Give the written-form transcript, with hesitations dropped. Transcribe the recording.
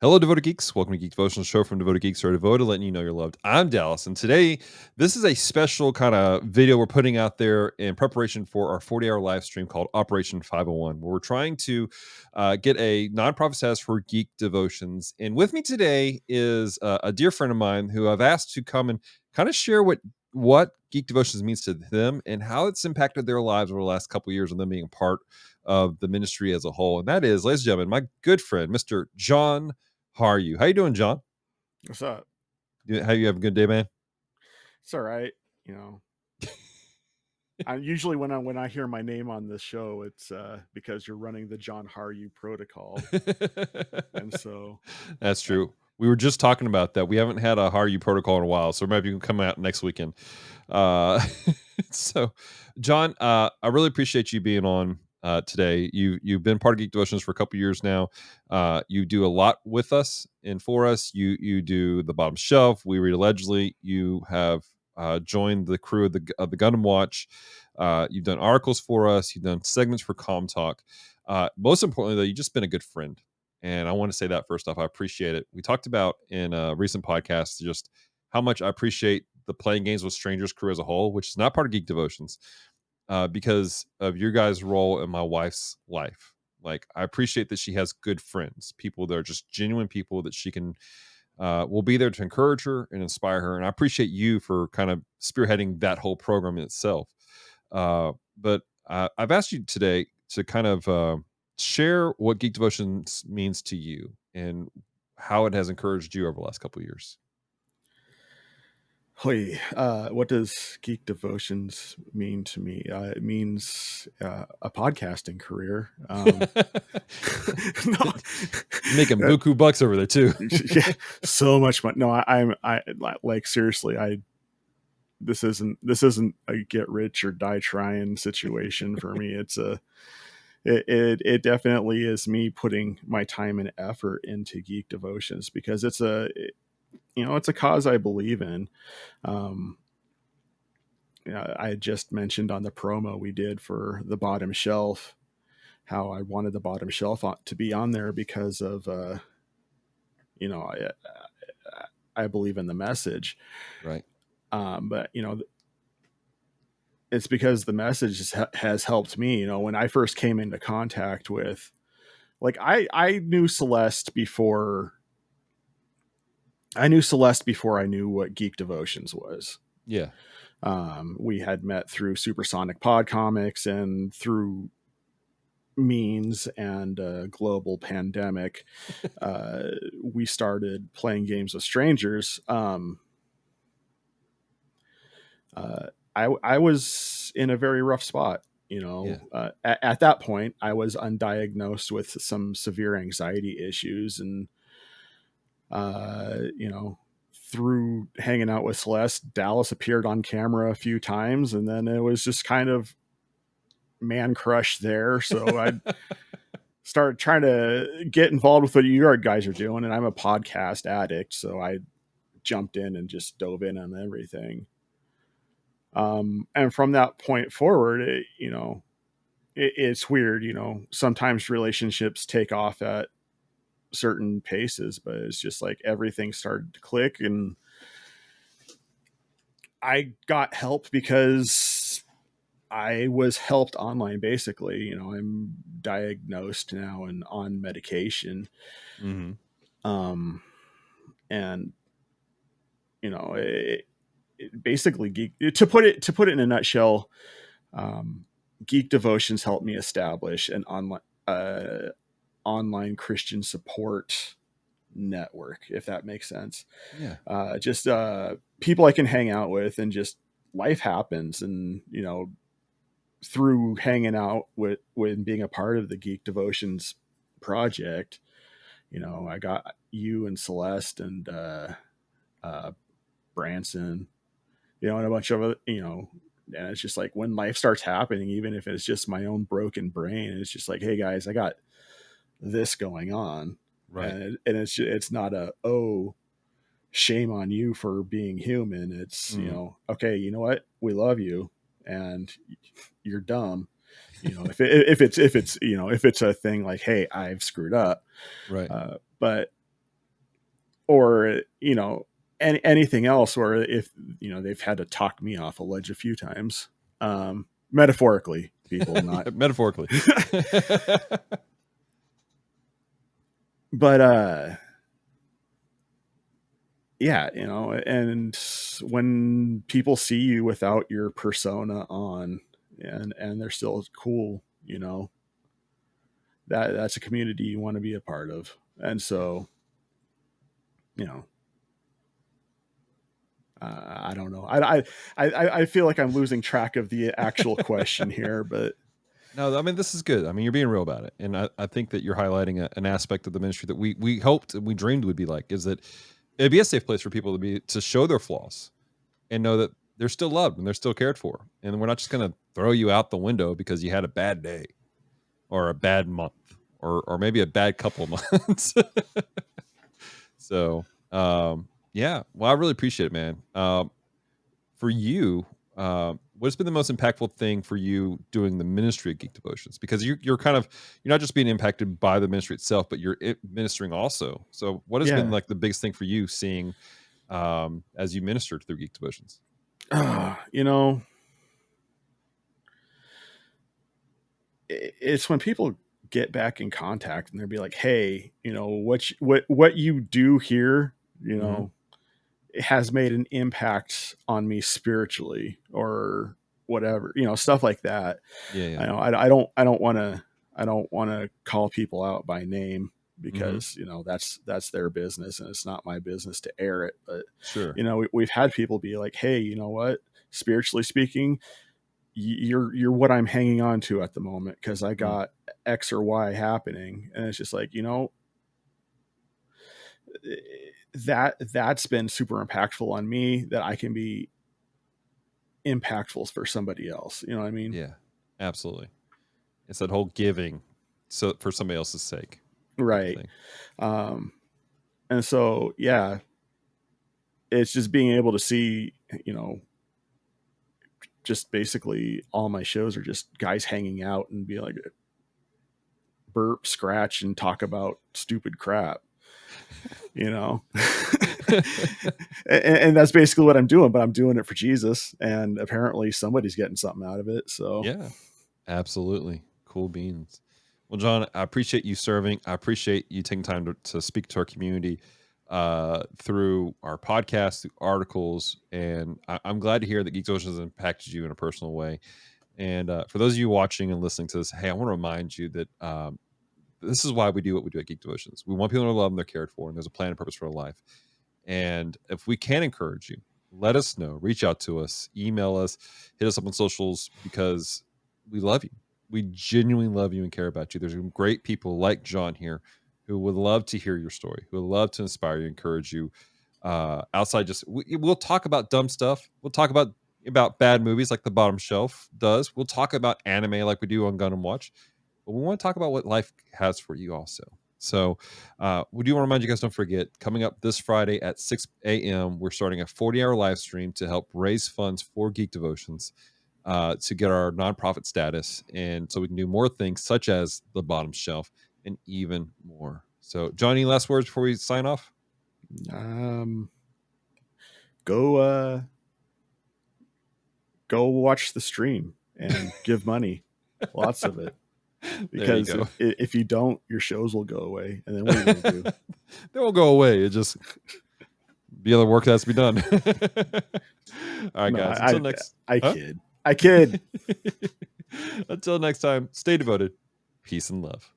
Hello, Devoted Geeks. Welcome to Geek Devotions, show from Devoted Geeks who are devoted, letting you know you're loved. I'm Dallas, and today this is a special kind of video we're putting out there in preparation for our 40-hour live stream called Operation 501, where we're trying to get a nonprofit status for Geek Devotions. And with me today is a dear friend of mine who I've asked to come and kind of share what Geek Devotions means to them and how it's impacted their lives over the last couple of years and them being a part of the ministry as a whole. And that is, ladies and gentlemen, my good friend, Mr. John Harju. How you doing, John? What's up? How you have a good day, man? It's all right. I usually when I hear my name on this show, it's because you're running the John Harju protocol, and so That's true. We were just talking about that. We haven't had a Harju protocol in a while, so maybe you can come out next weekend. Uh, so, John, I really appreciate you being on today. You've been part of Geek Devotions for a couple years now. You do a lot with us and for us. You do the bottom shelf. We read allegedly. You have joined the crew of the Gundam Watch. You've done articles for us. You've done segments for Com Talk. Most importantly, though, you've just been a good friend. And I want to say that first off, I appreciate it. We talked about in a recent podcast just how much I appreciate the Playing Games with Strangers crew as a whole, which is not part of Geek Devotions, because of your guys' role in my wife's life. Like, I appreciate that she has good friends, people that are just genuine people that she can will be there to encourage her and inspire her. And I appreciate you for kind of spearheading that whole program in itself. But I've asked you today to kind of share what Geek Devotions means to you and how it has encouraged you over the last couple of years. what does Geek Devotions mean to me? It means a podcasting career. No, making buku bucks over there too. Yeah, so much money. No, I like seriously. This isn't a get rich or die trying situation for me. It definitely is me putting my time and effort into Geek Devotions because it's a cause I believe in. I just mentioned on the promo we did for the bottom shelf how I wanted the bottom shelf to be on there because of I believe in the message, right? But it's because the message has helped me. When I first came into contact with, like, I knew Celeste before. I knew Celeste before I knew what Geek Devotions was. Yeah. We had met through Supersonic Pod Comics and through means and a global pandemic. We started playing games with strangers. I was in a very rough spot. Yeah. At that point, I was undiagnosed with some severe anxiety issues, and through hanging out with Celeste, Dallas appeared on camera a few times, and then it was just kind of man crush there. So I started trying to get involved with what you guys are doing, and I'm a podcast addict, so I jumped in and just dove in on everything. And from that point forward, it's weird. Sometimes relationships take off at certain paces, but it's just like everything started to click, and I got help because I was helped online. Basically, I'm diagnosed now and on medication. Mm-hmm. And basically, to put it in a nutshell, Geek Devotions helped me establish an online Christian support network, if that makes sense. Yeah. Just people I can hang out with, and just life happens, and through hanging out with being a part of the Geek Devotions project, I got you and Celeste and Branson, and a bunch of other, and it's just like when life starts happening, even if it's just my own broken brain, it's just like, hey guys, I got this going on. Right. And it's not shame on you for being human. It's, okay, you know what? We love you and you're dumb. If it's a thing like, hey, I've screwed up. Right. But or anything else, or if they've had to talk me off a ledge a few times, metaphorically, people, not Yeah, metaphorically. but yeah, and when people see you without your persona on, and they're still cool, that's a community you want to be a part of. And Yeah. so, you know, I don't know. I feel like I'm losing track of the actual question here, but No, I mean, this is good. I mean, you're being real about it. And I think that you're highlighting an aspect of the ministry that we hoped and we dreamed would be like, is that it'd be a safe place for people to show their flaws and know that they're still loved and they're still cared for. And we're not just going to throw you out the window because you had a bad day or a bad month or maybe a bad couple months. So, yeah, well, I really appreciate it, man. For you, what's been the most impactful thing for you doing the ministry of Geek Devotions? Because you're kind of, you're not just being impacted by the ministry itself, but you're ministering also. So, what has been yeah. like the biggest thing for you seeing as you ministered through Geek Devotions? uh, you know it's when people get back in contact and they'll be like, hey, what you do here, Hmm. it has made an impact on me spiritually, or whatever, stuff like that. Yeah, yeah. I don't want to call people out by name, Hmm. because that's their business, and it's not my business to air it. But Sure. we've had people be like, hey, you know what, spiritually speaking, you're what I'm hanging on to at the moment, because I Mm. got X or Y happening. And it's just like, that's been super impactful on me, that I can be impactful for somebody else. You know what I mean? Yeah, absolutely. It's that whole giving, so for somebody else's sake, type of Right. thing. Um, and so, yeah, it's just being able to see, just basically all my shows are just guys hanging out and be like, burp, scratch, and talk about stupid crap, you know? and that's basically what I'm doing, but I'm doing it for Jesus. And apparently somebody's getting something out of it. So, Yeah, absolutely. Cool beans. Well, John, I appreciate you serving. I appreciate you taking time to speak to our community through our podcast, through articles. And I'm glad to hear that Geek Ocean has impacted you in a personal way. And for those of you watching and listening to this, hey, I want to remind you that this is why we do what we do at Geek Devotions. We want people to love them, they're cared for, and there's a plan and purpose for their life. And if we can encourage you, let us know. Reach out to us, email us, hit us up on socials, because we love you. We genuinely love you and care about you. There's some great people like John here who would love to hear your story, who would love to inspire you, encourage you. Outside, we'll talk about dumb stuff. We'll talk about bad movies like The Bottom Shelf does. We'll talk about anime like we do on Gun and Watch, but we want to talk about what life has for you also. So we do want to remind you guys, don't forget, coming up this Friday at 6 a.m., we're starting a 40-hour live stream to help raise funds for Geek Devotions to get our nonprofit status. And so we can do more things such as The Bottom Shelf and even more. So, Johnny, last words before we sign off? um, go, go watch the stream and give money, lots of it. There you Because go. if you don't, your shows will go away. And then what are you going to do? They won't go away. It just be other work that has to be done. All right, No, guys. Until next, I huh? kid. I kid. Until next time, stay devoted. Peace and love.